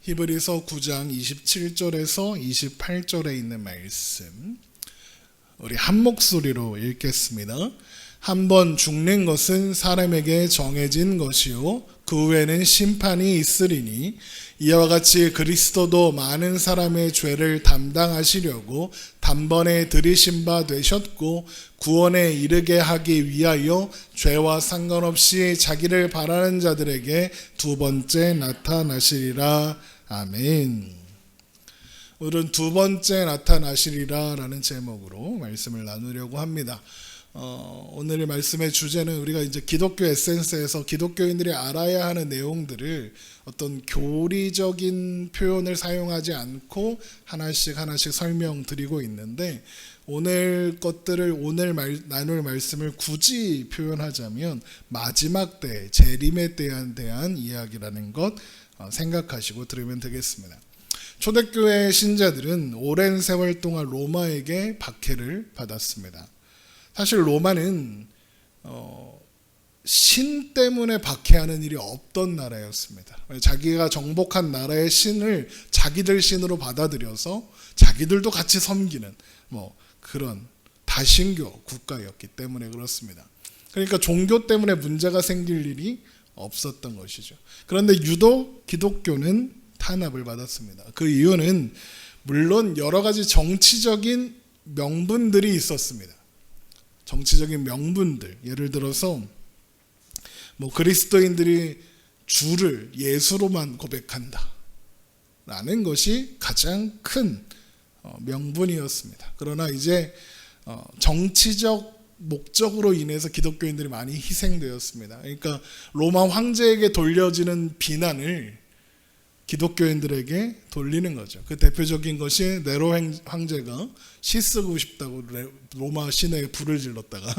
히브리서 9장 27절에서 28절에 있는 말씀, 우리 한 목소리로 읽겠습니다. 한 번 죽는 것은 사람에게 정해진 것이요 그 후에는 심판이 있으리니 이와 같이 그리스도도 많은 사람의 죄를 담당하시려고 단번에 들이신 바 되셨고 구원에 이르게 하기 위하여 죄와 상관없이 자기를 바라는 자들에게 두 번째 나타나시리라. 아멘. 오늘은 두 번째 나타나시리라 라는 제목으로 말씀을 나누려고 합니다. 오늘의 말씀의 주제는 우리가 이제 기독교 에센스에서 기독교인들이 알아야 하는 내용들을 어떤 교리적인 표현을 사용하지 않고 하나씩 설명드리고 있는데, 오늘 것들을 오늘 나눌 말씀을 굳이 표현하자면 마지막 때 재림에 대한 이야기라는 것 생각하시고 들으면 되겠습니다. 초대교회 신자들은 오랜 세월 동안 로마에게 박해를 받았습니다. 사실 로마는 신 때문에 박해하는 일이 없던 나라였습니다. 자기가 정복한 나라의 신을 자기들 신으로 받아들여서 자기들도 같이 섬기는 그런 다신교 국가였기 때문에 그렇습니다. 그러니까 종교 때문에 문제가 생길 일이 없었던 것이죠. 그런데 유독 기독교는 탄압을 받았습니다. 그 이유는 물론 여러 가지 정치적인 명분들이 있었습니다. 정치적인 명분들, 예를 들어서 그리스도인들이 주를 예수로만 고백한다 라는 것이 가장 큰 명분이었습니다. 그러나 이제 정치적 목적으로 인해서 기독교인들이 많이 희생되었습니다. 그러니까 로마 황제에게 돌려지는 비난을 기독교인들에게 돌리는 거죠. 그 대표적인 것이 네로 황제가 시 쓰고 싶다고 로마 시내에 불을 질렀다가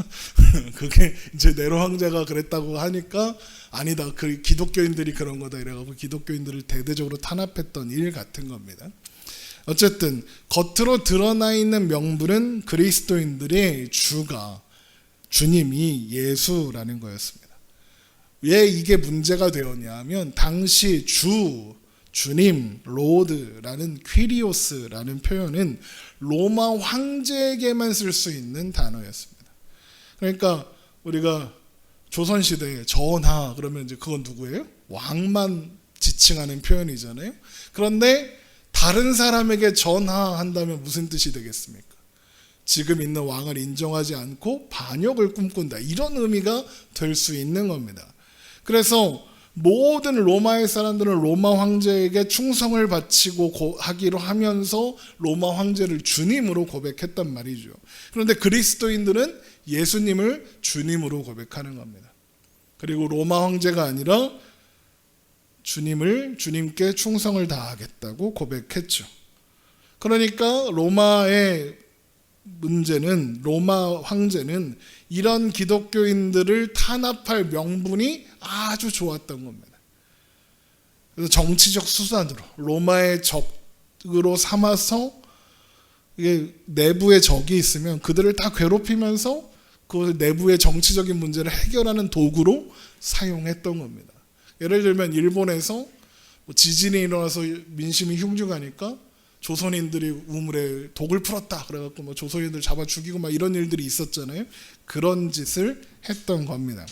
그게 이제 네로 황제가 그랬다고 하니까 아니다, 그 기독교인들이 그런 거다 이래가지고 기독교인들을 대대적으로 탄압했던 일 같은 겁니다. 어쨌든 겉으로 드러나 있는 명분은 그리스도인들의 주님이 예수라는 거였습니다. 왜 이게 문제가 되었냐 하면 당시 주님, 로드라는 퀴리오스라는 표현은 로마 황제에게만 쓸 수 있는 단어였습니다. 그러니까 우리가 조선시대에 전하 그러면 이제 그건 누구예요? 왕만 지칭하는 표현이잖아요. 그런데 다른 사람에게 전하한다면 무슨 뜻이 되겠습니까? 지금 있는 왕을 인정하지 않고 반역을 꿈꾼다, 이런 의미가 될 수 있는 겁니다. 그래서 모든 로마의 사람들은 로마 황제에게 충성을 바치고 하기로 하면서 로마 황제를 주님으로 고백했단 말이죠. 그런데 그리스도인들은 예수님을 주님으로 고백하는 겁니다. 그리고 로마 황제가 아니라 주님께 충성을 다하겠다고 고백했죠. 그러니까 로마의 문제는, 로마 황제는 이런 기독교인들을 탄압할 명분이 아주 좋았던 겁니다. 그래서 정치적 수단으로 로마의 적으로 삼아서, 이게 내부에 적이 있으면 그들을 다 괴롭히면서 그 내부의 정치적인 문제를 해결하는 도구로 사용했던 겁니다. 예를 들면 일본에서 지진이 일어나서 민심이 흉흉하니까 조선인들이 우물에 독을 풀었다 그래갖고 조선인들 잡아 죽이고 이런 일들이 있었잖아요. 그런 짓을 했던 겁니다.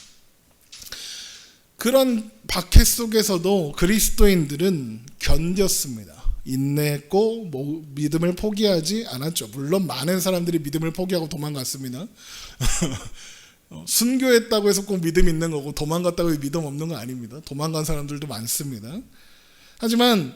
그런 박해 속에서도 그리스도인들은 견뎠습니다. 인내했고 믿음을 포기하지 않았죠. 물론 많은 사람들이 믿음을 포기하고 도망갔습니다. 순교했다고 해서 꼭 믿음 있는 거고 도망갔다고 해서 믿음 없는 거 아닙니다. 도망간 사람들도 많습니다. 하지만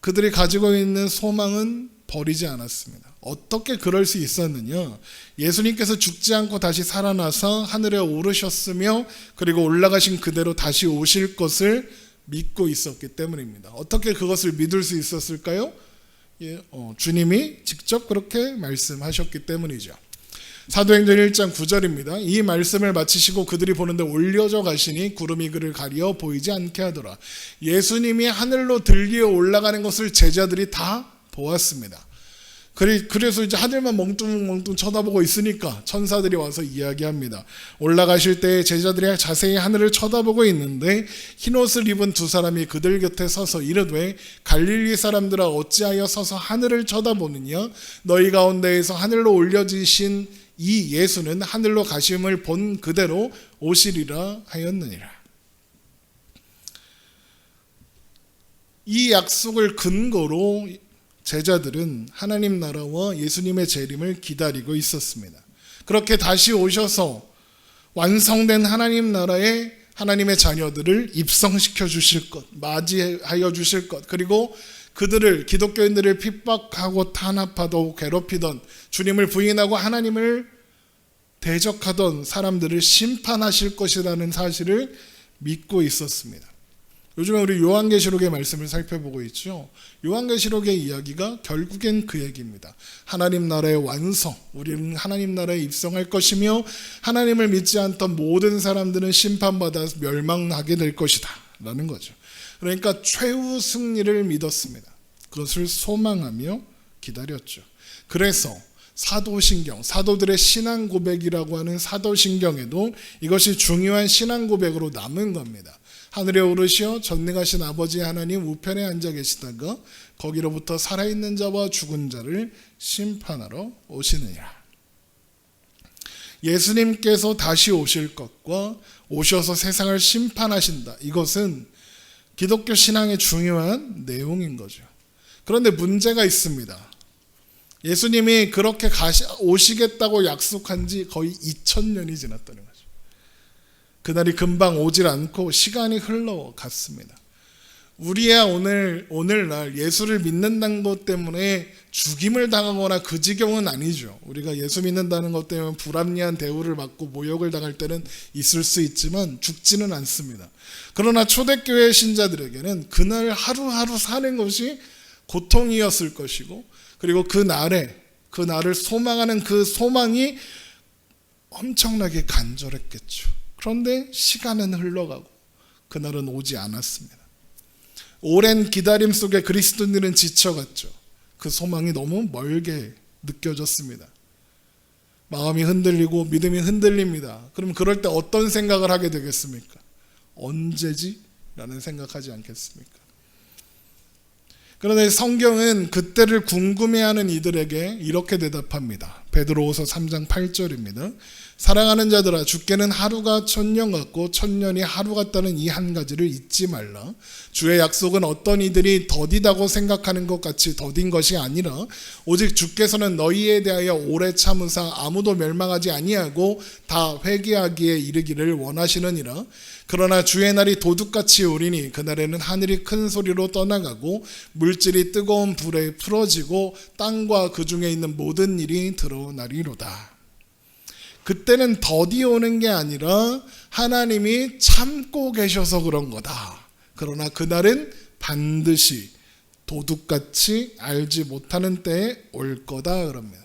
그들이 가지고 있는 소망은 버리지 않았습니다. 어떻게 그럴 수 있었느냐? 예수님께서 죽지 않고 다시 살아나서 하늘에 오르셨으며 그리고 올라가신 그대로 다시 오실 것을 믿고 있었기 때문입니다. 어떻게 그것을 믿을 수 있었을까요? 주님이 직접 그렇게 말씀하셨기 때문이죠. 사도행전 1장 9절입니다. 이 말씀을 마치시고 그들이 보는데 올려져 가시니 구름이 그를 가리어 보이지 않게 하더라. 예수님이 하늘로 들리어 올라가는 것을 제자들이 다 보았습니다. 그래서 이제 하늘만 멍뚱멍뚱 쳐다보고 있으니까 천사들이 와서 이야기합니다. 올라가실 때 제자들이 자세히 하늘을 쳐다보고 있는데 흰옷을 입은 두 사람이 그들 곁에 서서 이르되 갈릴리 사람들아 어찌하여 서서 하늘을 쳐다보느냐 너희 가운데에서 하늘로 올려지신 이 예수는 하늘로 가심을 본 그대로 오시리라 하였느니라. 이 약속을 근거로 제자들은 하나님 나라와 예수님의 재림을 기다리고 있었습니다. 그렇게 다시 오셔서 완성된 하나님 나라에 하나님의 자녀들을 입성시켜 주실 것, 맞이하여 주실 것, 그리고 그들을 기독교인들을 핍박하고 탄압하고 괴롭히던 주님을 부인하고 하나님을 대적하던 사람들을 심판하실 것이라는 사실을 믿고 있었습니다. 요즘에 우리 요한계시록의 말씀을 살펴보고 있죠. 요한계시록의 이야기가 결국엔 그 얘기입니다. 하나님 나라의 완성, 우리는 하나님 나라에 입성할 것이며 하나님을 믿지 않던 모든 사람들은 심판받아 멸망하게 될 것이다 라는 거죠. 그러니까 최후 승리를 믿었습니다. 그것을 소망하며 기다렸죠. 그래서 사도신경, 사도들의 신앙 고백이라고 하는 사도신경에도 이것이 중요한 신앙 고백으로 남은 겁니다. 하늘에 오르시어 전능하신 아버지 하나님 우편에 앉아 계시다가 거기로부터 살아있는 자와 죽은 자를 심판하러 오시느니라. 예수님께서 다시 오실 것과 오셔서 세상을 심판하신다. 이것은 기독교 신앙의 중요한 내용인 거죠. 그런데 문제가 있습니다. 예수님이 그렇게 오시겠다고 약속한 지 거의 2000년이 지났다는 거죠. 그날이 금방 오질 않고 시간이 흘러갔습니다. 우리야 오늘날 예수를 믿는다는 것 때문에 죽임을 당하거나 그 지경은 아니죠. 우리가 예수 믿는다는 것 때문에 불합리한 대우를 받고 모욕을 당할 때는 있을 수 있지만 죽지는 않습니다. 그러나 초대교회 신자들에게는 그날 하루하루 사는 것이 고통이었을 것이고, 그리고 그날을 소망하는 그 소망이 엄청나게 간절했겠죠. 그런데 시간은 흘러가고 그날은 오지 않았습니다. 오랜 기다림 속에 그리스도인들은 지쳐갔죠. 그 소망이 너무 멀게 느껴졌습니다. 마음이 흔들리고 믿음이 흔들립니다. 그럼 그럴 때 어떤 생각을 하게 되겠습니까? 언제지? 라는 생각하지 않겠습니까? 그런데 성경은 그때를 궁금해하는 이들에게 이렇게 대답합니다. 베드로후서 3장 8절입니다. 사랑하는 자들아, 주께는 하루가 1000년 같고 1000년이 하루 같다는 이 한 가지를 잊지 말라. 주의 약속은 어떤 이들이 더디다고 생각하는 것 같이 더딘 것이 아니라 오직 주께서는 너희에 대하여 오래 참으사 아무도 멸망하지 아니하고 다 회개하기에 이르기를 원하시느니라. 그러나 주의 날이 도둑같이 오리니 그날에는 하늘이 큰 소리로 떠나가고 물질이 뜨거운 불에 풀어지고 땅과 그 중에 있는 모든 일이 드러나리로다. 그때는 더디 오는 게 아니라 하나님이 참고 계셔서 그런 거다. 그러나 그날은 반드시 도둑같이 알지 못하는 때에 올 거다 그럽니다.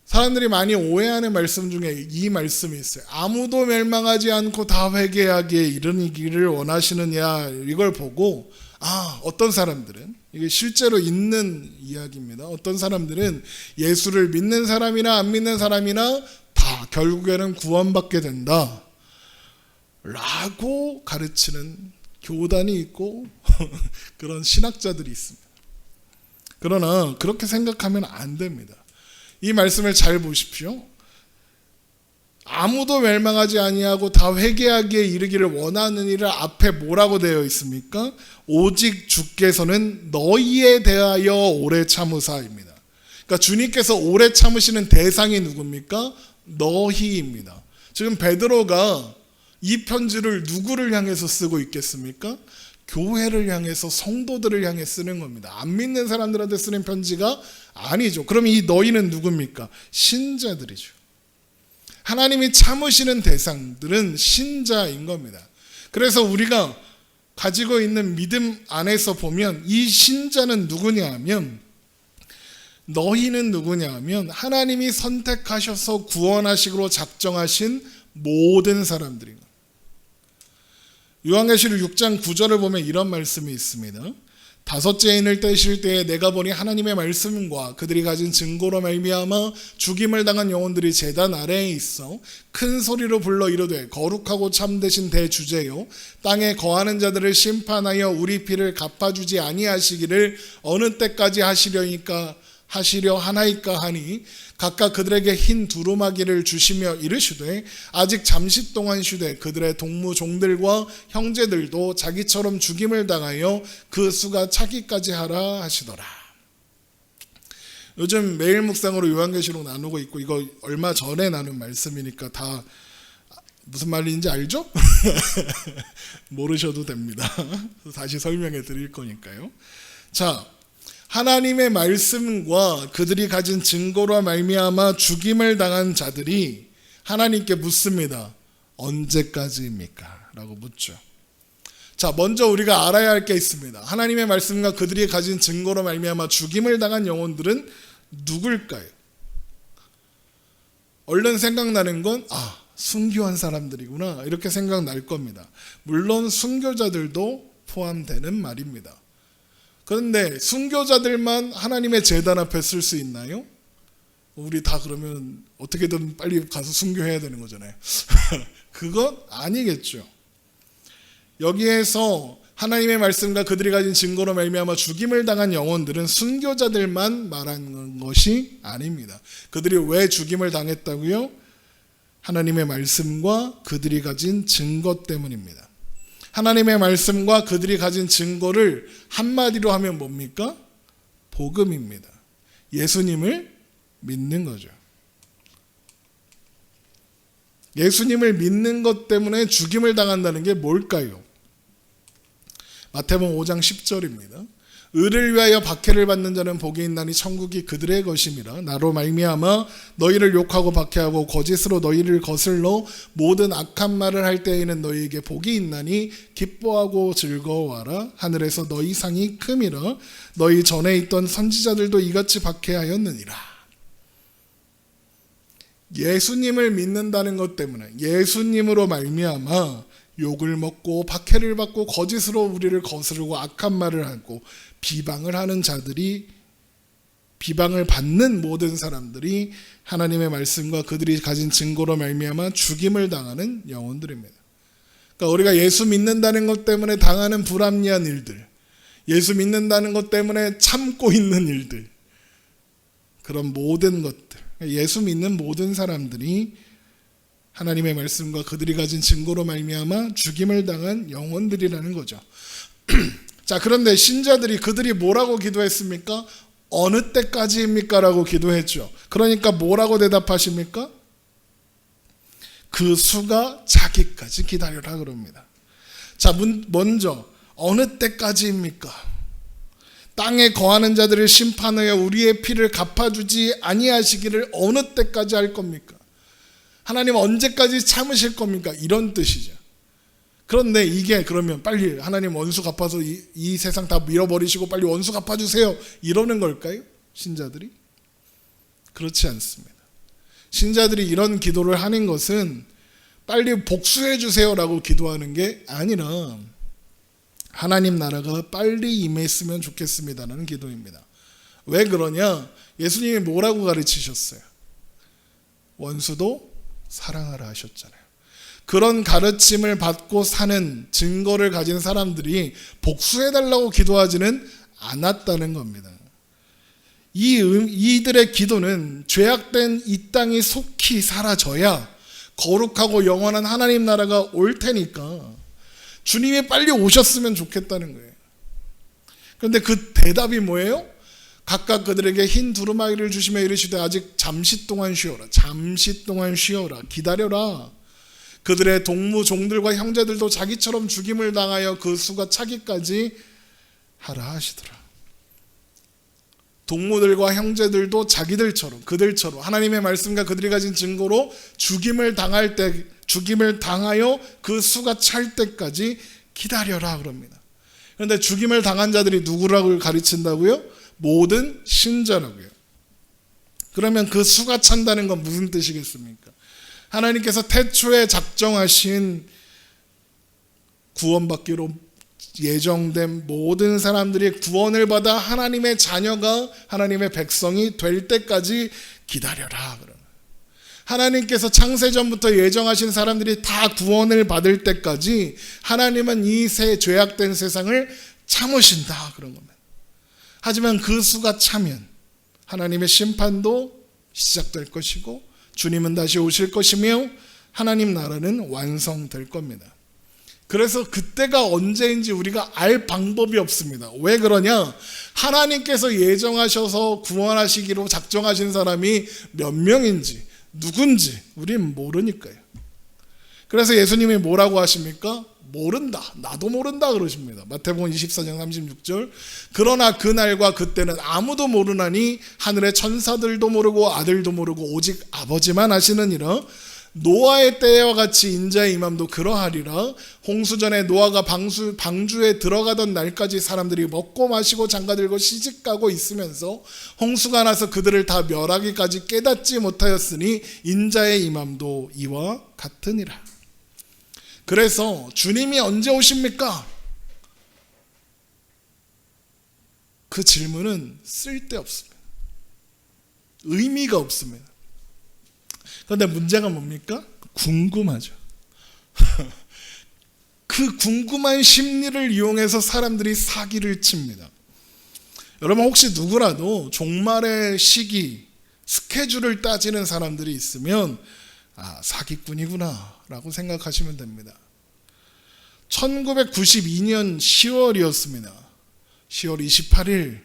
사람들이 많이 오해하는 말씀 중에 이 말씀이 있어요. 아무도 멸망하지 않고 다 회개하기에 이르기를 원하시느냐. 이걸 보고 어떤 사람들은, 이게 실제로 있는 이야기입니다. 어떤 사람들은 예수를 믿는 사람이나 안 믿는 사람이나 다 결국에는 구원받게 된다 라고 가르치는 교단이 있고 그런 신학자들이 있습니다. 그러나 그렇게 생각하면 안 됩니다. 이 말씀을 잘 보십시오. 아무도 멸망하지 아니하고 다 회개하기에 이르기를 원하는 일을 앞에 뭐라고 되어 있습니까? 오직 주께서는 너희에 대하여 오래 참으사입니다. 그러니까 주님께서 오래 참으시는 대상이 누굽니까? 너희입니다. 지금 베드로가 이 편지를 누구를 향해서 쓰고 있겠습니까? 교회를 향해서, 성도들을 향해 쓰는 겁니다. 안 믿는 사람들한테 쓰는 편지가 아니죠. 그럼 이 너희는 누굽니까? 신자들이죠. 하나님이 참으시는 대상들은 신자인 겁니다. 그래서 우리가 가지고 있는 믿음 안에서 보면 이 신자는 누구냐 하면, 너희는 누구냐 하면 하나님이 선택하셔서 구원하시기로 작정하신 모든 사람들인 겁니다. 요한계시록 6장 9절을 보면 이런 말씀이 있습니다. 다섯째 인을 떼실 때에 내가 보니 하나님의 말씀과 그들이 가진 증거로 말미암아 죽임을 당한 영혼들이 제단 아래에 있어 큰 소리로 불러 이르되 거룩하고 참되신 대주제요 땅에 거하는 자들을 심판하여 우리 피를 갚아주지 아니하시기를 어느 때까지 하시려 하나이까 하니 각각 그들에게 흰 두루마기를 주시며 이르시되 아직 잠시 동안 쉬되 그들의 동무 종들과 형제들도 자기처럼 죽임을 당하여 그 수가 차기까지 하라 하시더라. 요즘 매일 묵상으로 요한계시록 나누고 있고 이거 얼마 전에 나눈 말씀이니까 다 무슨 말인지 알죠? 모르셔도 됩니다. 다시 설명해 드릴 거니까요. 자, 하나님의 말씀과 그들이 가진 증거로 말미암아 죽임을 당한 자들이 하나님께 묻습니다. 언제까지입니까? 라고 묻죠. 자, 먼저 우리가 알아야 할 게 있습니다. 하나님의 말씀과 그들이 가진 증거로 말미암아 죽임을 당한 영혼들은 누굴까요? 얼른 생각나는 건 순교한 사람들이구나 이렇게 생각날 겁니다. 물론 순교자들도 포함되는 말입니다. 그런데 순교자들만 하나님의 제단 앞에 쓸 수 있나요? 우리 다 그러면 어떻게든 빨리 가서 순교해야 되는 거잖아요. 그건 아니겠죠. 여기에서 하나님의 말씀과 그들이 가진 증거로 말미암아 죽임을 당한 영혼들은 순교자들만 말하는 것이 아닙니다. 그들이 왜 죽임을 당했다고요? 하나님의 말씀과 그들이 가진 증거 때문입니다. 하나님의 말씀과 그들이 가진 증거를 한마디로 하면 뭡니까? 복음입니다. 예수님을 믿는 거죠. 예수님을 믿는 것 때문에 죽임을 당한다는 게 뭘까요? 마태복음 5장 10절입니다. 의를 위하여 박해를 받는 자는 복이 있나니 천국이 그들의 것임이라. 나로 말미암아 너희를 욕하고 박해하고 거짓으로 너희를 거슬러 모든 악한 말을 할 때에는 너희에게 복이 있나니 기뻐하고 즐거워하라. 하늘에서 너희 상이 큼이라. 너희 전에 있던 선지자들도 이같이 박해하였느니라. 예수님을 믿는다는 것 때문에 예수님으로 말미암아 욕을 먹고 박해를 받고 거짓으로 우리를 거스르고 악한 말을 하고 비방을 하는 자들이, 비방을 받는 모든 사람들이 하나님의 말씀과 그들이 가진 증거로 말미암아 죽임을 당하는 영혼들입니다. 그러니까 우리가 예수 믿는다는 것 때문에 당하는 불합리한 일들, 예수 믿는다는 것 때문에 참고 있는 일들, 그런 모든 것들, 예수 믿는 모든 사람들이 하나님의 말씀과 그들이 가진 증거로 말미암아 죽임을 당한 영혼들이라는 거죠. 자, 그런데 신자들이 그들이 뭐라고 기도했습니까? 어느 때까지입니까? 라고 기도했죠. 그러니까 뭐라고 대답하십니까? 그 수가 차기까지 기다려라 그럽니다. 자, 먼저 어느 때까지입니까? 땅에 거하는 자들을 심판하여 우리의 피를 갚아주지 아니하시기를 어느 때까지 할 겁니까? 하나님 언제까지 참으실 겁니까? 이런 뜻이죠. 그런데 이게 그러면 빨리 하나님 원수 갚아서 이 세상 다 밀어버리시고 빨리 원수 갚아주세요 이러는 걸까요? 신자들이? 그렇지 않습니다. 신자들이 이런 기도를 하는 것은 빨리 복수해 주세요라고 기도하는 게 아니라 하나님 나라가 빨리 임했으면 좋겠습니다라는 기도입니다. 왜 그러냐? 예수님이 뭐라고 가르치셨어요? 원수도 사랑하라 하셨잖아요. 그런 가르침을 받고 사는 증거를 가진 사람들이 복수해달라고 기도하지는 않았다는 겁니다. 이들의 기도는 죄악된 이 땅이 속히 사라져야 거룩하고 영원한 하나님 나라가 올 테니까 주님이 빨리 오셨으면 좋겠다는 거예요. 그런데 그 대답이 뭐예요? 각각 그들에게 흰 두루마기를 주시며 이르시되 아직 잠시 동안 쉬어라. 잠시 동안 쉬어라. 기다려라. 그들의 동무 종들과 형제들도 자기처럼 죽임을 당하여 그 수가 차기까지 하라 하시더라. 동무들과 형제들도 자기들처럼 그들처럼 하나님의 말씀과 그들이 가진 증거로 죽임을 당하여 그 수가 찰 때까지 기다려라 그럽니다. 그런데 죽임을 당한 자들이 누구라고 가르친다고요? 모든 신자라고요. 그러면 그 수가 찬다는 건 무슨 뜻이겠습니까? 하나님께서 태초에 작정하신 구원받기로 예정된 모든 사람들이 구원을 받아 하나님의 자녀가 하나님의 백성이 될 때까지 기다려라. 하나님께서 창세전부터 예정하신 사람들이 다 구원을 받을 때까지 하나님은 이 죄악된 세상을 참으신다. 그런 겁니다. 하지만 그 수가 차면 하나님의 심판도 시작될 것이고 주님은 다시 오실 것이며 하나님 나라는 완성될 겁니다. 그래서 그때가 언제인지 우리가 알 방법이 없습니다. 왜 그러냐? 하나님께서 예정하셔서 구원하시기로 작정하신 사람이 몇 명인지 누군지 우린 모르니까요. 그래서 예수님이 뭐라고 하십니까? 모른다. 나도 모른다 그러십니다. 마태복음 24장 36절. 그러나 그날과 그때는 아무도 모르나니 하늘의 천사들도 모르고 아들도 모르고 오직 아버지만 아시느니라. 노아의 때와 같이 인자의 임함도 그러하리라. 홍수전에 노아가 방주에 들어가던 날까지 사람들이 먹고 마시고 장가들고 시집가고 있으면서 홍수가 나서 그들을 다 멸하기까지 깨닫지 못하였으니 인자의 임함도 이와 같으니라. 그래서 주님이 언제 오십니까? 그 질문은 쓸데없습니다. 의미가 없습니다. 그런데 문제가 뭡니까? 궁금하죠. 그 궁금한 심리를 이용해서 사람들이 사기를 칩니다. 여러분 혹시 누구라도 종말의 시기, 스케줄을 따지는 사람들이 있으면 사기꾼이구나 라고 생각하시면 됩니다. 1992년 10월이었습니다. 10월 28일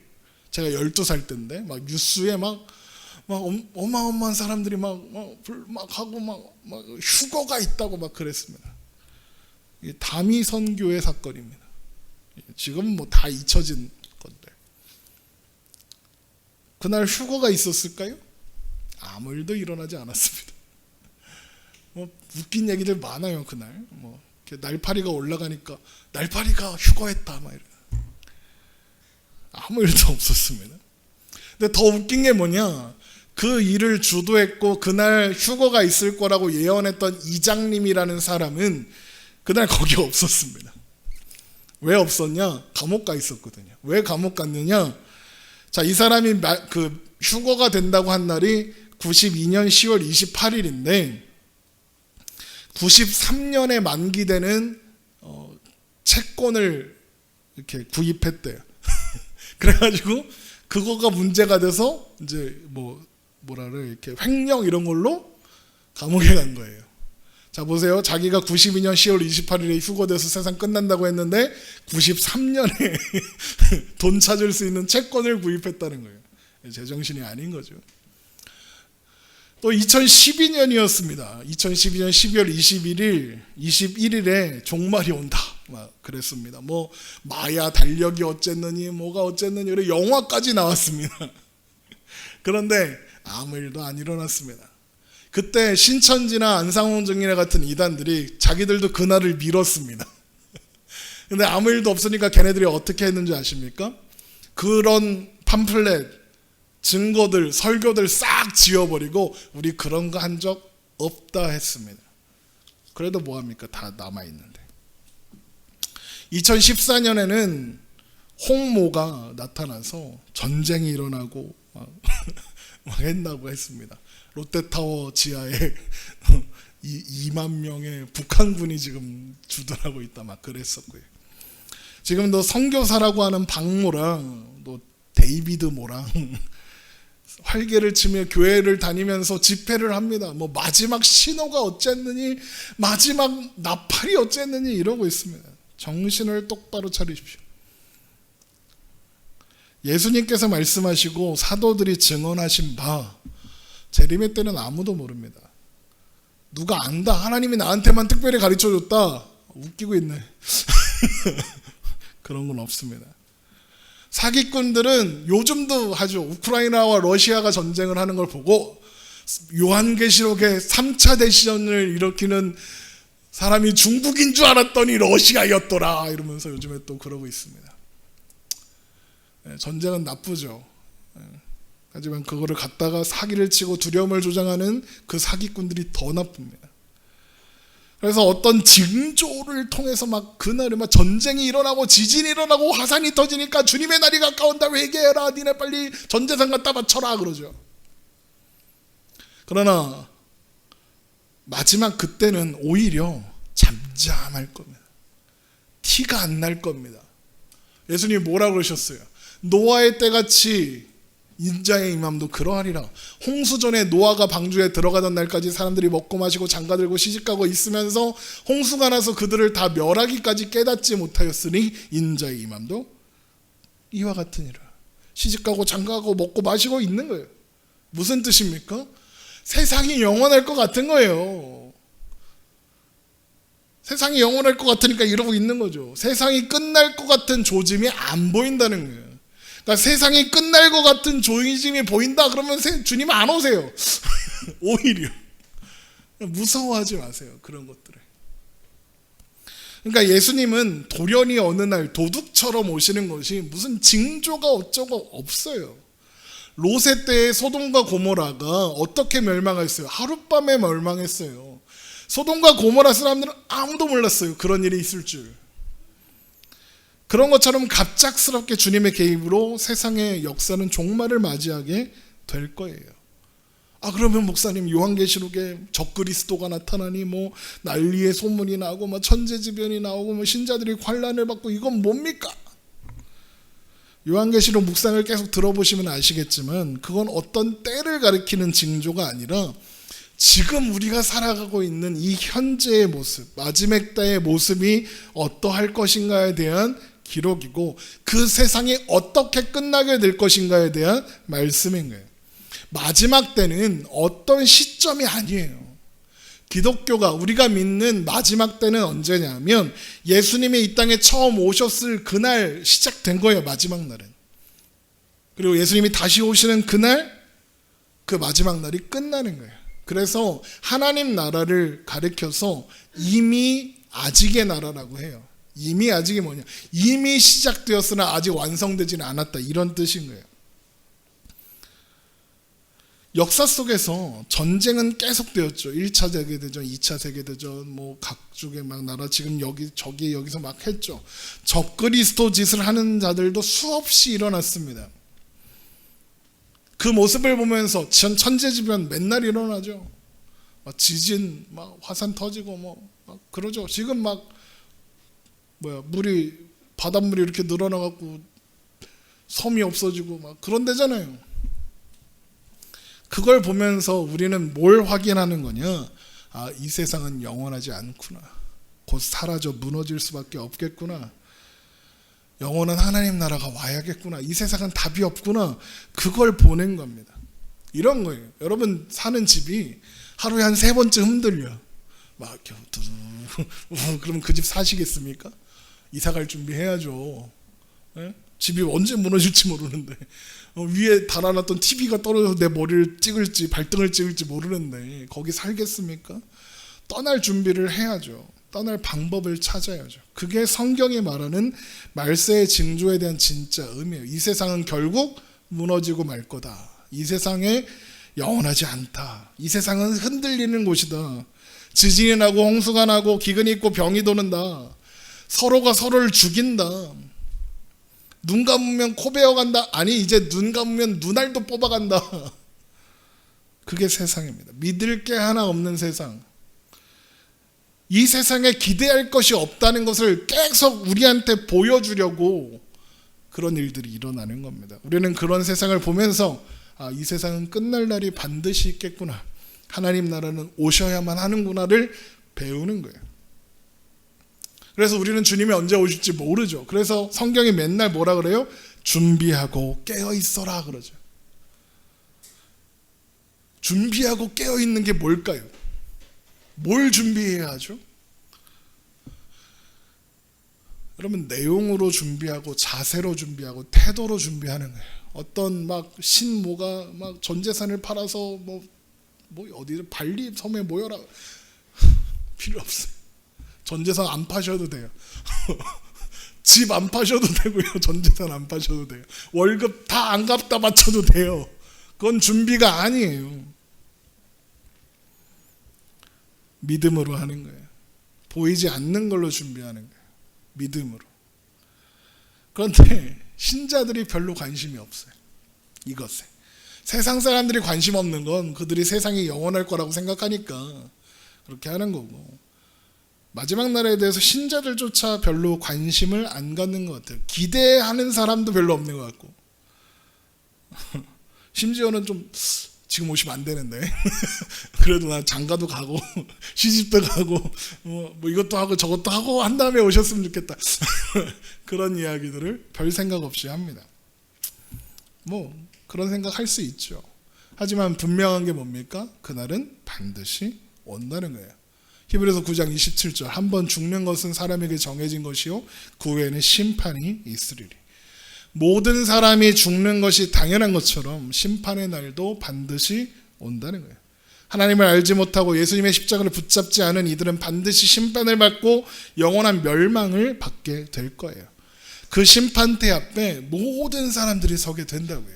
제가 12살 때인데 막 뉴스에 막 어마어마한 사람들이 막 하고 막 휴거가 있다고 막 그랬습니다. 이게 다미 선교의 사건입니다. 지금 뭐 다 잊혀진 건데 그날 휴거가 있었을까요? 아무 일도 일어나지 않았습니다. 뭐 웃긴 얘기들 많아요. 그날 뭐 날파리가 올라가니까 날파리가 휴거했다 막 이래. 아무 일도 없었습니다. 근데 더 웃긴 게 뭐냐? 그 일을 주도했고 그날 휴거가 있을 거라고 예언했던 이장님이라는 사람은 그날 거기 없었습니다. 왜 없었냐? 감옥 가 있었거든요. 왜 감옥 갔느냐? 자, 이 사람이 그 휴거가 된다고 한 날이 92년 10월 28일인데 93년에 만기되는 채권을 이렇게 구입했대요. 그래가지고 그거가 문제가 돼서 이제 이렇게 횡령 이런 걸로 감옥에 간 거예요. 자 보세요. 자기가 92년 10월 28일에 휴거돼서 세상 끝난다고 했는데 93년에 돈 찾을 수 있는 채권을 구입했다는 거예요. 제정신이 아닌 거죠. 또 2012년이었습니다. 2012년 12월 21일에 종말이 온다. 막 그랬습니다. 뭐 마야 달력이 어쨌느니 뭐가 어쨌느니 그래 영화까지 나왔습니다. 그런데 아무 일도 안 일어났습니다. 그때 신천지나 안상홍 증인회 같은 이단들이 자기들도 그날을 미뤘습니다. 근데 아무 일도 없으니까 걔네들이 어떻게 했는지 아십니까? 그런 팜플렛, 증거들, 설교들 싹 지워버리고 우리 그런 거 한 적 없다 했습니다. 그래도 뭐합니까? 다 남아있는데. 2014년에는 홍모가 나타나서 전쟁이 일어나고 막 했다고 했습니다. 롯데타워 지하에 2만 명의 북한군이 지금 주둔하고 있다 막 그랬었고요. 지금도 선교사라고 하는 박모랑 또 데이비드 모랑 활개를 치며 교회를 다니면서 집회를 합니다. 뭐 마지막 신호가 어쨌느니 마지막 나팔이 어쨌느니 이러고 있습니다. 정신을 똑바로 차리십시오. 예수님께서 말씀하시고 사도들이 증언하신 바 재림의 때는 아무도 모릅니다. 누가 안다. 하나님이 나한테만 특별히 가르쳐줬다. 웃기고 있네. 그런 건 없습니다. 사기꾼들은 요즘도 하죠. 우크라이나와 러시아가 전쟁을 하는 걸 보고 요한계시록의 3차 대전을 일으키는 사람이 중국인 줄 알았더니 러시아였더라 이러면서 요즘에 또 그러고 있습니다. 전쟁은 나쁘죠. 하지만 그거를 갖다가 사기를 치고 두려움을 조장하는 그 사기꾼들이 더 나쁩니다. 그래서 어떤 징조를 통해서 막 그날에 막 전쟁이 일어나고 지진이 일어나고 화산이 터지니까 주님의 날이 가까운다, 회개해라, 니네 빨리 전재산 갖다 바쳐라 그러죠. 그러나 마지막 그때는 오히려 잠잠할 겁니다. 티가 안 날 겁니다. 예수님이 뭐라고 그러셨어요? 노아의 때같이 인자의 임함도 그러하리라. 홍수전에 노아가 방주에 들어가던 날까지 사람들이 먹고 마시고 장가들고 시집가고 있으면서 홍수가 나서 그들을 다 멸하기까지 깨닫지 못하였으니 인자의 임함도 이와 같으니라. 시집가고 장가가고 먹고 마시고 있는 거예요. 무슨 뜻입니까? 세상이 영원할 것 같은 거예요. 세상이 영원할 것 같으니까 이러고 있는 거죠. 세상이 끝날 것 같은 조짐이 안 보인다는 거예요. 그러니까 세상이 끝날 것 같은 조짐이 보인다 그러면 주님 안 오세요. 오히려 무서워하지 마세요. 그런 것들을. 그러니까 예수님은 돌연히 어느 날 도둑처럼 오시는 것이 무슨 징조가 어쩌고 없어요. 롯의 때에 소돔과 고모라가 어떻게 멸망했어요? 하룻밤에 멸망했어요. 소돔과 고모라 사람들은 아무도 몰랐어요. 그런 일이 있을 줄. 그런 것처럼 갑작스럽게 주님의 개입으로 세상의 역사는 종말을 맞이하게 될 거예요. 그러면 목사님, 요한계시록에 적그리스도가 나타나니 뭐 난리의 소문이 나고 뭐 천재지변이 나오고 뭐 신자들이 환난을 받고 이건 뭡니까? 요한계시록 묵상을 계속 들어보시면 아시겠지만 그건 어떤 때를 가리키는 징조가 아니라 지금 우리가 살아가고 있는 이 현재의 모습, 마지막 때의 모습이 어떠할 것인가에 대한 기록이고 그 세상이 어떻게 끝나게 될 것인가에 대한 말씀인 거예요. 마지막 때는 어떤 시점이 아니에요. 기독교가 우리가 믿는 마지막 때는 언제냐면 예수님이 이 땅에 처음 오셨을 그날 시작된 거예요. 마지막 날은. 그리고 예수님이 다시 오시는 그날, 그 마지막 날이 끝나는 거예요. 그래서 하나님 나라를 가리켜서 이미 아직의 나라라고 해요. 이미 아직이 뭐냐? 이미 시작되었으나 아직 완성되지는 않았다, 이런 뜻인 거예요. 역사 속에서 전쟁은 계속되었죠. 1차 세계대전, 2차 세계대전, 뭐 각국의 막 나라 지금 여기 저기 여기서 막 했죠. 적그리스도 짓을 하는 자들도 수없이 일어났습니다. 그 모습을 보면서 천재지변 맨날 일어나죠. 막 지진, 막 화산 터지고 뭐 막 그러죠. 지금 막 물이 바닷물이 이렇게 늘어나 갖고 섬이 없어지고 막 그런 데잖아요. 그걸 보면서 우리는 뭘 확인하는 거냐? 이 세상은 영원하지 않구나. 곧 사라져 무너질 수밖에 없겠구나. 영원한 하나님 나라가 와야겠구나. 이 세상은 답이 없구나. 그걸 보는 겁니다. 이런 거예요. 여러분 사는 집이 하루에 한 3번쯤 흔들려. 막 그러면 그 집 사시겠습니까? 이사 갈 준비해야죠. 네? 집이 언제 무너질지 모르는데 위에 달아놨던 TV가 떨어져서 내 머리를 찍을지 발등을 찍을지 모르는데 거기 살겠습니까? 떠날 준비를 해야죠. 떠날 방법을 찾아야죠. 그게 성경이 말하는 말세의 징조에 대한 진짜 의미예요. 이 세상은 결국 무너지고 말 거다. 이 세상에 영원하지 않다. 이 세상은 흔들리는 곳이다. 지진이 나고 홍수가 나고 기근이 있고 병이 도는다. 서로가 서로를 죽인다. 눈 감으면 코 베어간다. 아니 이제 눈 감으면 눈알도 뽑아간다. 그게 세상입니다. 믿을 게 하나 없는 세상. 이 세상에 기대할 것이 없다는 것을 계속 우리한테 보여주려고 그런 일들이 일어나는 겁니다. 우리는 그런 세상을 보면서 이 세상은 끝날 날이 반드시 있겠구나. 하나님 나라는 오셔야만 하는구나를 배우는 거예요. 그래서 우리는 주님이 언제 오실지 모르죠. 그래서 성경이 맨날 뭐라 그래요? 준비하고 깨어 있어라 그러죠. 준비하고 깨어 있는 게 뭘까요? 뭘 준비해야 하죠? 여러분 내용으로 준비하고 자세로 준비하고 태도로 준비하는 거예요. 어떤 막 신모가 막 전 재산을 팔아서 뭐 어디 발리 섬에 모여라 필요 없어요. 전 재산 안 파셔도 돼요. 집 안 파셔도 되고요. 전 재산 안 파셔도 돼요. 월급 다 안 갚다 바쳐도 돼요. 그건 준비가 아니에요. 믿음으로 하는 거예요. 보이지 않는 걸로 준비하는 거예요. 믿음으로. 그런데 신자들이 별로 관심이 없어요. 이것에. 세상 사람들이 관심 없는 건 그들이 세상이 영원할 거라고 생각하니까 그렇게 하는 거고, 마지막 날에 대해서 신자들조차 별로 관심을 안 갖는 것 같아요. 기대하는 사람도 별로 없는 것 같고 심지어는 좀 지금 오시면 안 되는데 그래도 난 장가도 가고 시집도 가고 뭐 이것도 하고 저것도 하고 한 다음에 오셨으면 좋겠다 그런 이야기들을 별 생각 없이 합니다. 뭐 그런 생각 할 수 있죠. 하지만 분명한 게 뭡니까? 그날은 반드시 온다는 거예요. 히브리서 9장 27절, 한번 죽는 것은 사람에게 정해진 것이요 그 후에는 심판이 있으리니. 모든 사람이 죽는 것이 당연한 것처럼 심판의 날도 반드시 온다는 거예요. 하나님을 알지 못하고 예수님의 십자가를 붙잡지 않은 이들은 반드시 심판을 받고 영원한 멸망을 받게 될 거예요. 그 심판대 앞에 모든 사람들이 서게 된다고요.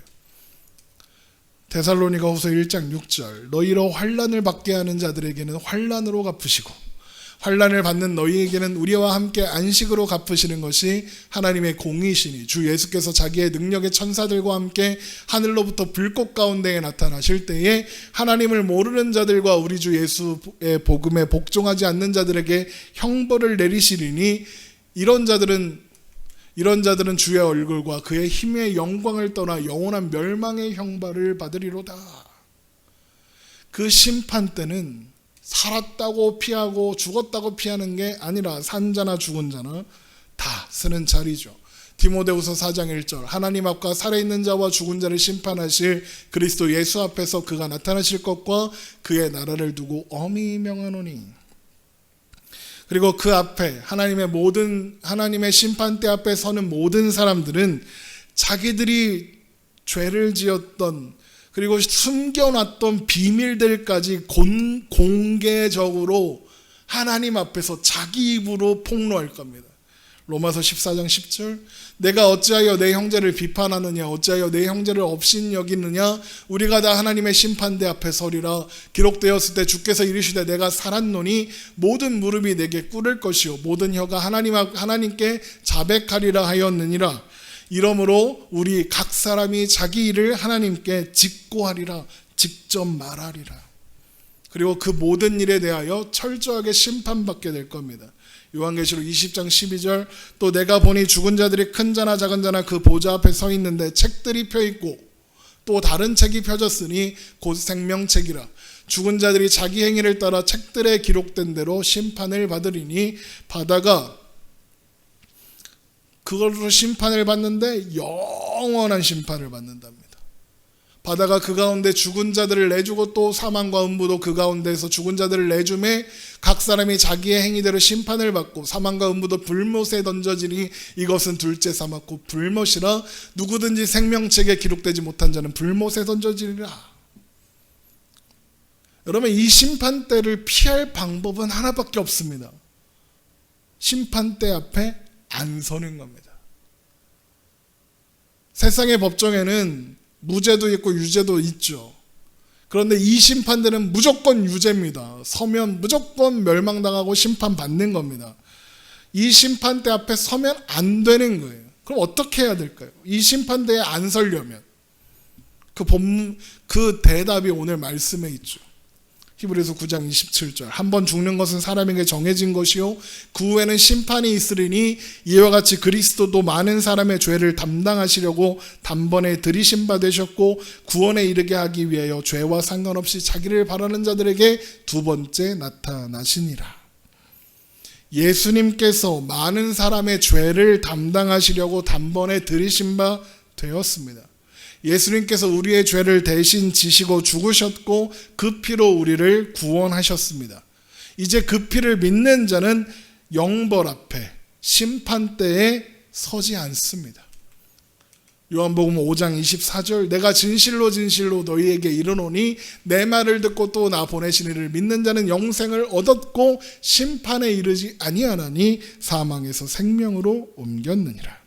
데살로니가후서 1장 6절, 너희로 환난을 받게 하는 자들에게는 환난으로 갚으시고 환난을 받는 너희에게는 우리와 함께 안식으로 갚으시는 것이 하나님의 공의시니 주 예수께서 자기의 능력의 천사들과 함께 하늘로부터 불꽃 가운데에 나타나실 때에 하나님을 모르는 자들과 우리 주 예수의 복음에 복종하지 않는 자들에게 형벌을 내리시리니 이런 자들은 주의 얼굴과 그의 힘의 영광을 떠나 영원한 멸망의 형벌을 받으리로다. 그 심판 때는 살았다고 피하고 죽었다고 피하는 게 아니라 산 자나 죽은 자나 다 쓰는 자리죠. 디모데후서 4장 1절, 하나님 앞과 살아있는 자와 죽은 자를 심판하실 그리스도 예수 앞에서 그가 나타나실 것과 그의 나라를 두고 엄히 명하노니. 그리고 그 앞에 하나님의 심판대 앞에 서는 모든 사람들은 자기들이 죄를 지었던 그리고 숨겨놨던 비밀들까지 공개적으로 하나님 앞에서 자기 입으로 폭로할 겁니다. 로마서 14장 10절, 내가 어찌하여 내 형제를 비판하느냐, 어찌하여 내 형제를 업신 여기느냐, 우리가 다 하나님의 심판대 앞에 서리라. 기록되었을 때 주께서 이르시되 내가 살았노니 모든 무릎이 내게 꿇을 것이요 모든 혀가 하나님께 자백하리라 하였느니라. 이러므로 우리 각 사람이 자기 일을 하나님께 직고하리라, 직접 말하리라. 그리고 그 모든 일에 대하여 철저하게 심판받게 될 겁니다. 요한계시록 20장 12절, 또 내가 보니 죽은 자들이 큰 자나 작은 자나 그 보좌 앞에 서 있는데 책들이 펴있고 또 다른 책이 펴졌으니 곧 생명책이라. 죽은 자들이 자기 행위를 따라 책들에 기록된 대로 심판을 받으리니 바다가 그걸로 심판을 받는데 영원한 심판을 받는답니다. 바다가 그 가운데 죽은 자들을 내주고 또 사망과 음부도 그 가운데에서 죽은 자들을 내주매 각 사람이 자기의 행위대로 심판을 받고 사망과 음부도 불못에 던져지니 이것은 둘째 사망고 불못이라. 누구든지 생명책에 기록되지 못한 자는 불못에 던져지리라. 여러분, 이 심판대를 피할 방법은 하나밖에 없습니다. 심판대 앞에 안 서는 겁니다. 세상의 법정에는 무죄도 있고 유죄도 있죠. 그런데 이 심판대는 무조건 유죄입니다. 서면 무조건 멸망당하고 심판받는 겁니다. 이 심판대 앞에 서면 안 되는 거예요. 그럼 어떻게 해야 될까요? 이 심판대에 안 서려면 그 대답이 오늘 말씀에 있죠. 히브리서 9장 27절, 한번 죽는 것은 사람에게 정해진 것이요 그 후에는 심판이 있으리니 이와 같이 그리스도도 많은 사람의 죄를 담당하시려고 단번에 들이신 바 되셨고 구원에 이르게 하기 위하여 죄와 상관없이 자기를 바라는 자들에게 두 번째 나타나시니라. 예수님께서 많은 사람의 죄를 담당하시려고 단번에 들이신 바 되었습니다. 예수님께서 우리의 죄를 대신 지시고 죽으셨고 그 피로 우리를 구원하셨습니다. 이제 그 피를 믿는 자는 영벌 앞에 심판대에 서지 않습니다. 요한복음 5장 24절, 내가 진실로 진실로 너희에게 이르노니 내 말을 듣고 또 나 보내신 이를 믿는 자는 영생을 얻었고 심판에 이르지 아니하나니 사망에서 생명으로 옮겼느니라.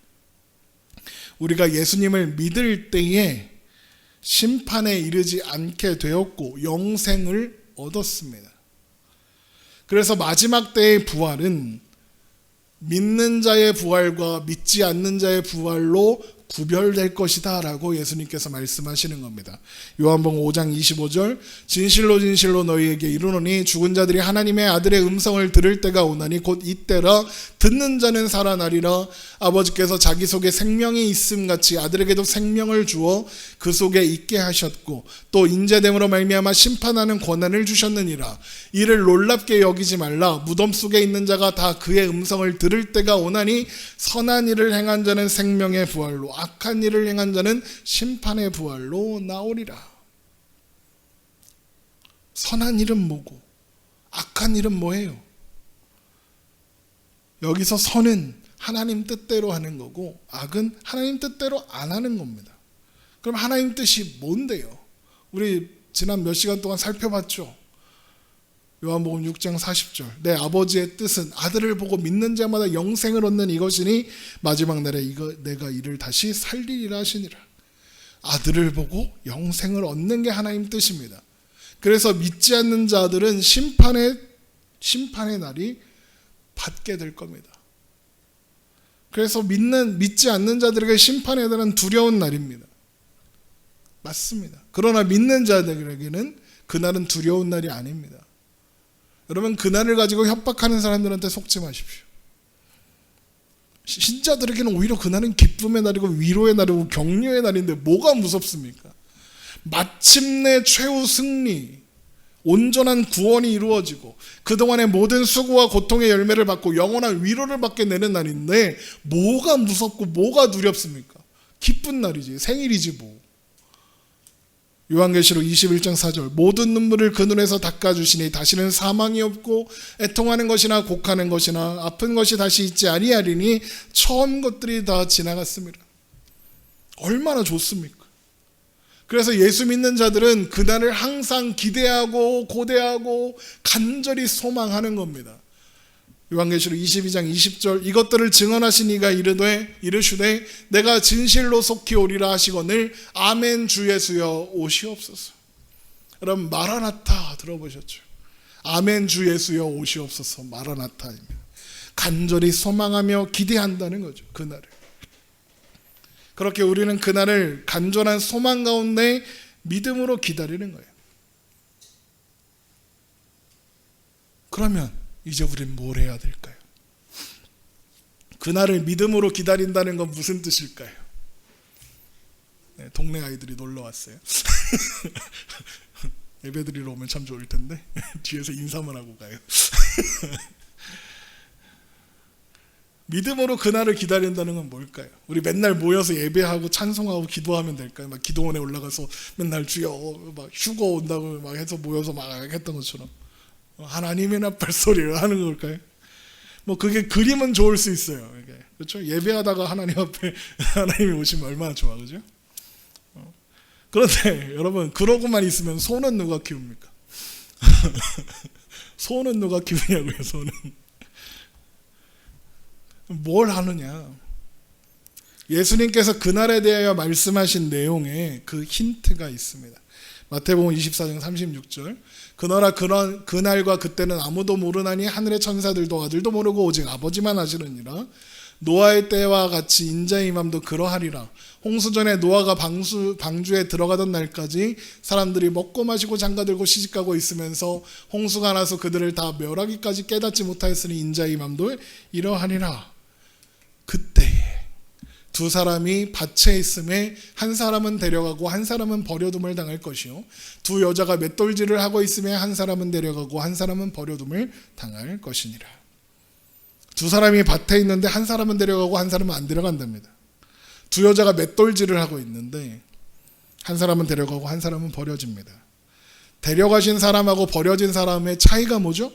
우리가 예수님을 믿을 때에 심판에 이르지 않게 되었고 영생을 얻었습니다. 그래서 마지막 때의 부활은 믿는 자의 부활과 믿지 않는 자의 부활로 구별될 것이다 라고 예수님께서 말씀하시는 겁니다. 요한복음 5장 25절 진실로 진실로 너희에게 이르노니 죽은 자들이 하나님의 아들의 음성을 들을 때가 오나니 곧 이때라. 듣는 자는 살아나리라. 아버지께서 자기 속에 생명이 있음같이 아들에게도 생명을 주어 그 속에 있게 하셨고 또 인자됨으로 말미암아 심판하는 권한을 주셨느니라. 이를 놀랍게 여기지 말라. 무덤 속에 있는 자가 다 그의 음성을 들을 때가 오나니 선한 일을 행한 자는 생명의 부활로 악한 일을 행한 자는 심판의 부활로 나오리라. 선한 일은 뭐고 악한 일은 뭐예요? 여기서 선은 하나님 뜻대로 하는 거고 악은 하나님 뜻대로 안 하는 겁니다. 그럼 하나님 뜻이 뭔데요? 우리 지난 몇 시간 동안 살펴봤죠. 요한복음 6장 40절 내 아버지의 뜻은 아들을 보고 믿는 자마다 영생을 얻는 이것이니 마지막 날에 내가 이를 다시 살리리라 하시니라. 아들을 보고 영생을 얻는 게 하나님 뜻입니다. 그래서 믿지 않는 자들은 심판의 날이 받게 될 겁니다. 그래서 믿지 않는 자들에게 심판의 날은 두려운 날입니다. 맞습니다. 그러나 믿는 자들에게는 그날은 두려운 날이 아닙니다. 여러분 그날을 가지고 협박하는 사람들한테 속지 마십시오. 신자들에게는 오히려 그날은 기쁨의 날이고 위로의 날이고 격려의 날인데 뭐가 무섭습니까? 마침내 최후 승리, 온전한 구원이 이루어지고 그동안의 모든 수고와 고통의 열매를 받고 영원한 위로를 받게 되는 날인데 뭐가 무섭고 뭐가 두렵습니까? 기쁜 날이지, 생일이지 뭐. 요한계시록 21장 4절 모든 눈물을 그 눈에서 닦아주시니 다시는 사망이 없고 애통하는 것이나 곡하는 것이나 아픈 것이 다시 있지 아니하리니 처음 것들이 다 지나갔습니다. 얼마나 좋습니까? 그래서 예수 믿는 자들은 그날을 항상 기대하고 고대하고 간절히 소망하는 겁니다. 요한계시록 22장 20절 이것들을 증언하신 이가 이르시되 내가 진실로 속히 오리라 하시거늘 아멘 주 예수여 오시옵소서. 여러분 마라나타 들어보셨죠? 아멘 주 예수여 오시옵소서. 마라나타입니다. 간절히 소망하며 기대한다는 거죠. 그날을. 그렇게 우리는 그날을 간절한 소망 가운데 믿음으로 기다리는 거예요. 그러면 이제 우리는 뭘 해야 될까요? 그날을 믿음으로 기다린다는 건 무슨 뜻일까요? 네, 동네 아이들이 놀러 왔어요. 예배드리러 오면 참 좋을 텐데 뒤에서 인사만 하고 가요. 믿음으로 그날을 기다린다는 건 뭘까요? 우리 맨날 모여서 예배하고 찬송하고 기도하면 될까요? 막 기도원에 올라가서 맨날 주여 막 휴거 온다고 막 해서 모여서 막 했던 것처럼 하나님의 나팔 소리를 하는 걸까요? 뭐 그게 그림은 좋을 수 있어요. 그렇죠? 예배하다가 하나님 앞에 하나님이 오시면 얼마나 좋아, 그죠? 그런데 여러분 그러고만 있으면 소는 누가 키웁니까? 소는 누가 키우냐고요? 소는 뭘 하느냐? 예수님께서 그날에 대하여 말씀하신 내용에 그 힌트가 있습니다. 마태복음 24장 36절 그날과 그때는 아무도 모르나니 하늘의 천사들도 아들도 모르고 오직 아버지만 아시느니라. 노아의 때와 같이 인자의 임함도 그러하리라. 홍수전에 노아가 방주에 들어가던 날까지 사람들이 먹고 마시고 장가들고 시집가고 있으면서 홍수가 나서 그들을 다 멸하기까지 깨닫지 못하였으니 인자의 임함도 이러하리라. 그때에 두 사람이 밭에 있음에 한 사람은 데려가고 한 사람은 버려둠을 당할 것이요 두 여자가 맷돌질을 하고 있음에 한 사람은 데려가고 한 사람은 버려둠을 당할 것이니라. 두 사람이 밭에 있는데 한 사람은 데려가고 한 사람은 안 데려간답니다. 두 여자가 맷돌질을 하고 있는데 한 사람은 데려가고 한 사람은 버려집니다. 데려가신 사람하고 버려진 사람의 차이가 뭐죠?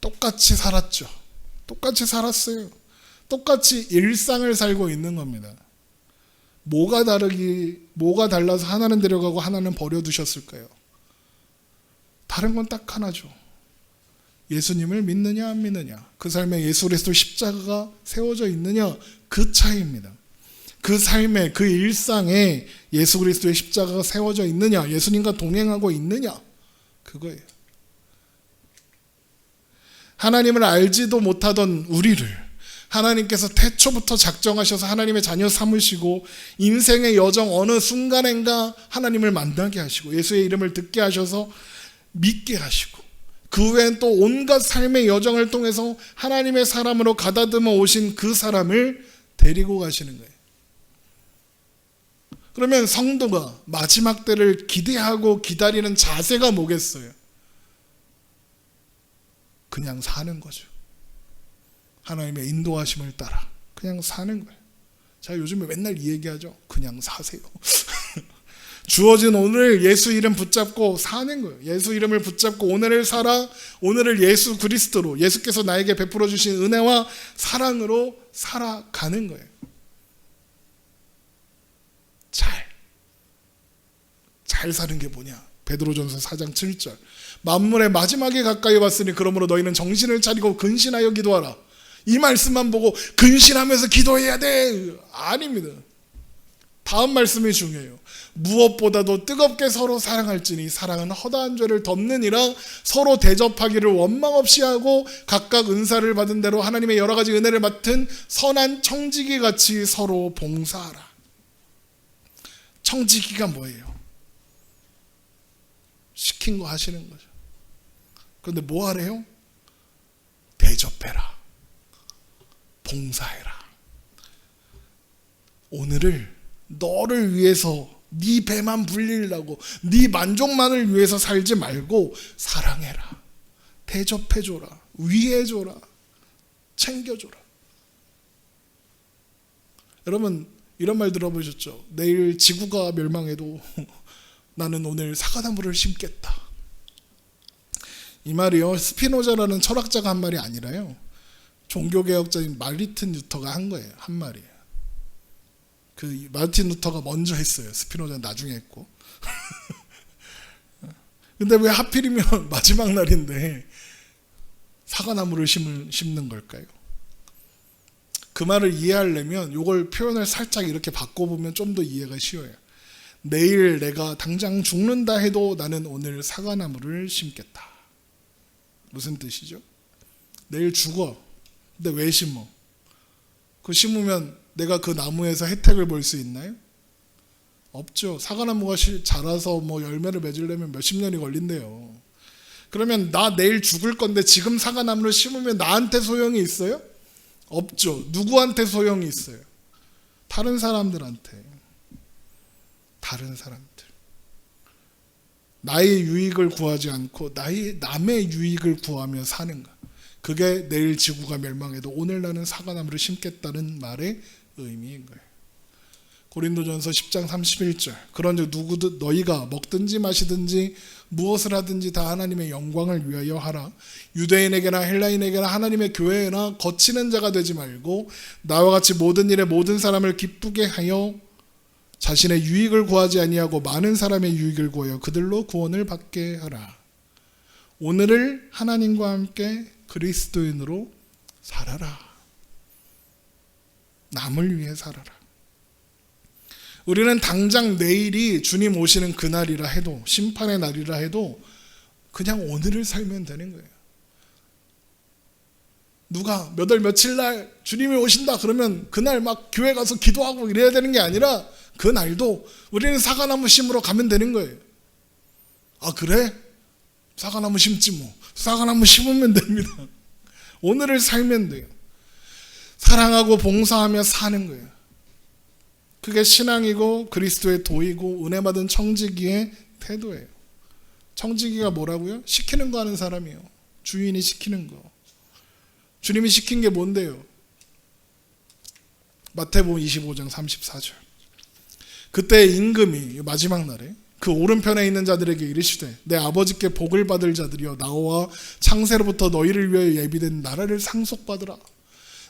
똑같이 살았죠. 똑같이 살았어요. 똑같이 일상을 살고 있는 겁니다. 뭐가 달라서 하나는 데려가고 하나는 버려두셨을까요? 다른 건 딱 하나죠. 예수님을 믿느냐 안 믿느냐, 그 삶에 예수 그리스도 십자가가 세워져 있느냐, 그 차이입니다. 그 삶에, 그 일상에 예수 그리스도의 십자가가 세워져 있느냐, 예수님과 동행하고 있느냐, 그거예요. 하나님을 알지도 못하던 우리를 하나님께서 태초부터 작정하셔서 하나님의 자녀 삼으시고 인생의 여정 어느 순간인가 하나님을 만나게 하시고 예수의 이름을 듣게 하셔서 믿게 하시고 그 외엔 또 온갖 삶의 여정을 통해서 하나님의 사람으로 가다듬어 오신 그 사람을 데리고 가시는 거예요. 그러면 성도가 마지막 때를 기대하고 기다리는 자세가 뭐겠어요? 그냥 사는 거죠. 하나님의 인도하심을 따라 그냥 사는 거예요. 자, 요즘에 맨날 이 얘기하죠. 그냥 사세요. 주어진 오늘 예수 이름 붙잡고 사는 거예요. 예수 이름을 붙잡고 오늘을 살아, 오늘을 예수 그리스도로, 예수께서 나에게 베풀어 주신 은혜와 사랑으로 살아가는 거예요. 잘 사는 게 뭐냐? 베드로전서 4장 7절. 만물의 마지막에 가까이 왔으니 그러므로 너희는 정신을 차리고 근신하여 기도하라. 이 말씀만 보고 근신하면서 기도해야 돼. 아닙니다. 다음 말씀이 중요해요. 무엇보다도 뜨겁게 서로 사랑할지니 사랑은 허다한 죄를 덮느니라. 서로 대접하기를 원망 없이 하고 각각 은사를 받은 대로 하나님의 여러 가지 은혜를 맡은 선한 청지기 같이 서로 봉사하라. 청지기가 뭐예요? 시킨 거 하시는 거죠. 그런데 뭐 하래요? 대접해라. 봉사해라. 오늘을 너를 위해서 네 배만 불리려고 네 만족만을 위해서 살지 말고 사랑해라. 대접해줘라. 위해줘라. 챙겨줘라. 여러분 이런 말 들어보셨죠? 내일 지구가 멸망해도 나는 오늘 사과나무를 심겠다. 이 말이요, 스피노자라는 철학자가 한 말이 아니라요, 종교개혁자인 마르틴 루터가 한 거예요. 한 말이에요. 그 마르틴 루터가 먼저 했어요. 스피노자는 나중에 했고. 근데 왜 하필이면 마지막 날인데 사과나무를 심는 걸까요? 그 말을 이해하려면 이걸 표현을 살짝 이렇게 바꿔보면 좀 더 이해가 쉬워요. 내일 내가 당장 죽는다 해도 나는 오늘 사과나무를 심겠다. 무슨 뜻이죠? 내일 죽어. 근데 왜 심어? 그 심으면 내가 그 나무에서 혜택을 볼 수 있나요? 없죠. 사과나무가 자라서 뭐 열매를 맺으려면 몇십 년이 걸린대요. 그러면 나 내일 죽을 건데 지금 사과나무를 심으면 나한테 소용이 있어요? 없죠. 누구한테 소용이 있어요? 다른 사람들한테. 다른 사람들. 나의 유익을 구하지 않고 남의 유익을 구하며 사는 것. 그게 내일 지구가 멸망해도 오늘 나는 사과나무를 심겠다는 말의 의미인 거예요. 고린도전서 10장 31절. 그런즉 누구든 너희가 먹든지 마시든지 무엇을 하든지 다 하나님의 영광을 위하여 하라. 유대인에게나 헬라인에게나 하나님의 교회에나 거치는 자가 되지 말고 나와 같이 모든 일에 모든 사람을 기쁘게 하여 자신의 유익을 구하지 아니하고 많은 사람의 유익을 구하여 그들로 구원을 받게 하라. 오늘을 하나님과 함께 그리스도인으로 살아라. 남을 위해 살아라. 우리는 당장 내일이 주님 오시는 그날이라 해도, 심판의 날이라 해도 그냥 오늘을 살면 되는 거예요. 누가 몇 월 며칠 날 주님이 오신다 그러면 그날 막 교회 가서 기도하고 이래야 되는 게 아니라 그날도 우리는 사과나무 심으러 가면 되는 거예요. 아 그래? 사과나무 심지 뭐. 사과나무 심으면 됩니다. 오늘을 살면 돼요. 사랑하고 봉사하며 사는 거예요. 그게 신앙이고 그리스도의 도이고 은혜 받은 청지기의 태도예요. 청지기가 뭐라고요? 시키는 거 하는 사람이에요. 주인이 시키는 거. 주님이 시킨 게 뭔데요? 마태복음 25장 34절. 그때 임금이 마지막 날에 그 오른편에 있는 자들에게 이르시되 내 아버지께 복을 받을 자들이여 나와 창세로부터 너희를 위하여 예비된 나라를 상속받으라.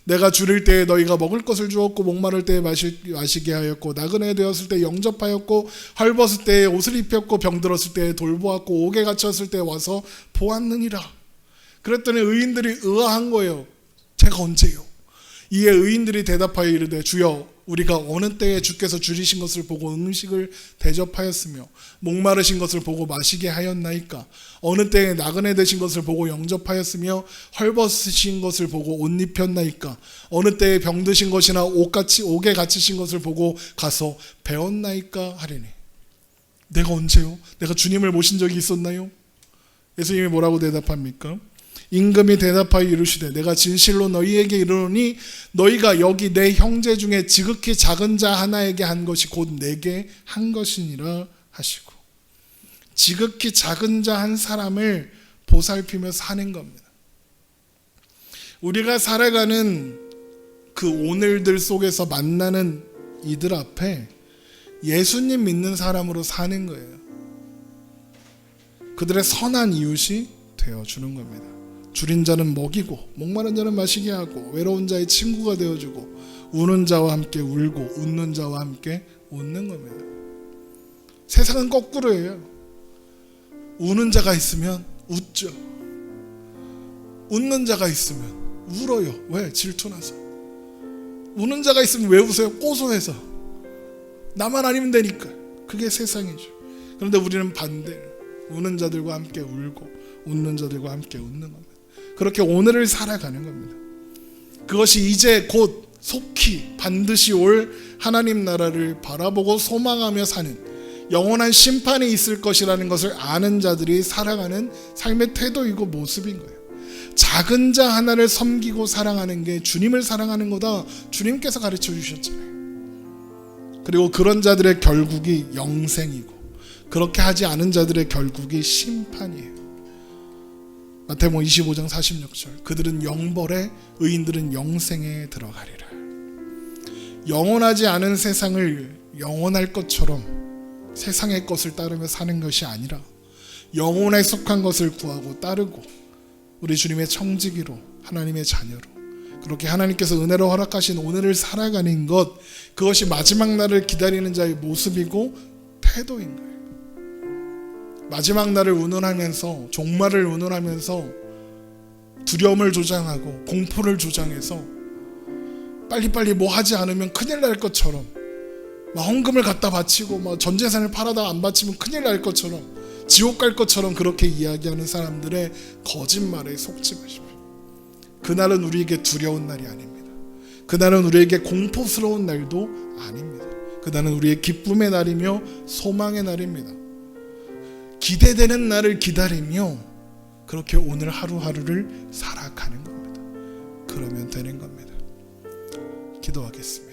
내가 줄일 때에 너희가 먹을 것을 주었고 목마를 때에 마시게 하였고 나그네 되었을 때 영접하였고 헐벗을 때에 옷을 입혔고 병들었을 때에 돌보았고 옥에 갇혔을 때에 와서 보았느니라. 그랬더니 의인들이 의아한 거예요. 제가 언제요? 이에 의인들이 대답하여 이르되 주여 우리가 어느 때에 주께서 줄이신 것을 보고 음식을 대접하였으며 목마르신 것을 보고 마시게 하였나이까? 어느 때에 나그네 되신 것을 보고 영접하였으며 헐벗으신 것을 보고 옷 입혔나이까? 어느 때에 병드신 것이나 옥에 갇히신 것을 보고 가서 배웠나이까 하리니. 내가 언제요? 내가 주님을 모신 적이 있었나요? 예수님이 뭐라고 대답합니까? 임금이 대답하여 이르시되 내가 진실로 너희에게 이르노니 너희가 여기 내 형제 중에 지극히 작은 자 하나에게 한 것이 곧 내게 한 것이니라 하시고, 지극히 작은 자 한 사람을 보살피며 사는 겁니다. 우리가 살아가는 그 오늘들 속에서 만나는 이들 앞에 예수님 믿는 사람으로 사는 거예요. 그들의 선한 이웃이 되어주는 겁니다. 줄인 자는 먹이고 목마른 자는 마시게 하고 외로운 자의 친구가 되어주고 우는 자와 함께 울고 웃는 자와 함께 웃는 겁니다. 세상은 거꾸로예요. 우는 자가 있으면 웃죠. 웃는 자가 있으면 울어요. 왜? 질투나서. 우는 자가 있으면 왜 웃어요? 고소해서. 나만 아니면 되니까. 그게 세상이죠. 그런데 우리는 반대예요. 우는 자들과 함께 울고 웃는 자들과 함께 웃는 겁니다. 그렇게 오늘을 살아가는 겁니다. 그것이 이제 곧 속히 반드시 올 하나님 나라를 바라보고 소망하며 사는 영원한 심판이 있을 것이라는 것을 아는 자들이 살아가는 삶의 태도이고 모습인 거예요. 작은 자 하나를 섬기고 사랑하는 게 주님을 사랑하는 거다, 주님께서 가르쳐 주셨잖아요. 그리고 그런 자들의 결국이 영생이고 그렇게 하지 않은 자들의 결국이 심판이에요. 마태복음 25장 46절 그들은 영벌에 의인들은 영생에 들어가리라. 영원하지 않은 세상을 영원할 것처럼 세상의 것을 따르며 사는 것이 아니라 영혼에 속한 것을 구하고 따르고 우리 주님의 청지기로 하나님의 자녀로 그렇게 하나님께서 은혜로 허락하신 오늘을 살아가는 것, 그것이 마지막 날을 기다리는 자의 모습이고 태도인 거예요. 마지막 날을 운운하면서 종말을 운운하면서 두려움을 조장하고 공포를 조장해서 빨리빨리 뭐 하지 않으면 큰일 날 것처럼 막 헌금을 갖다 바치고 막 전 재산을 팔아다 안 바치면 큰일 날 것처럼 지옥 갈 것처럼 그렇게 이야기하는 사람들의 거짓말에 속지 마십시오. 그날은 우리에게 두려운 날이 아닙니다. 그날은 우리에게 공포스러운 날도 아닙니다. 그날은 우리의 기쁨의 날이며 소망의 날입니다. 기대되는 날을 기다리며 그렇게 오늘 하루하루를 살아가는 겁니다. 그러면 되는 겁니다. 기도하겠습니다.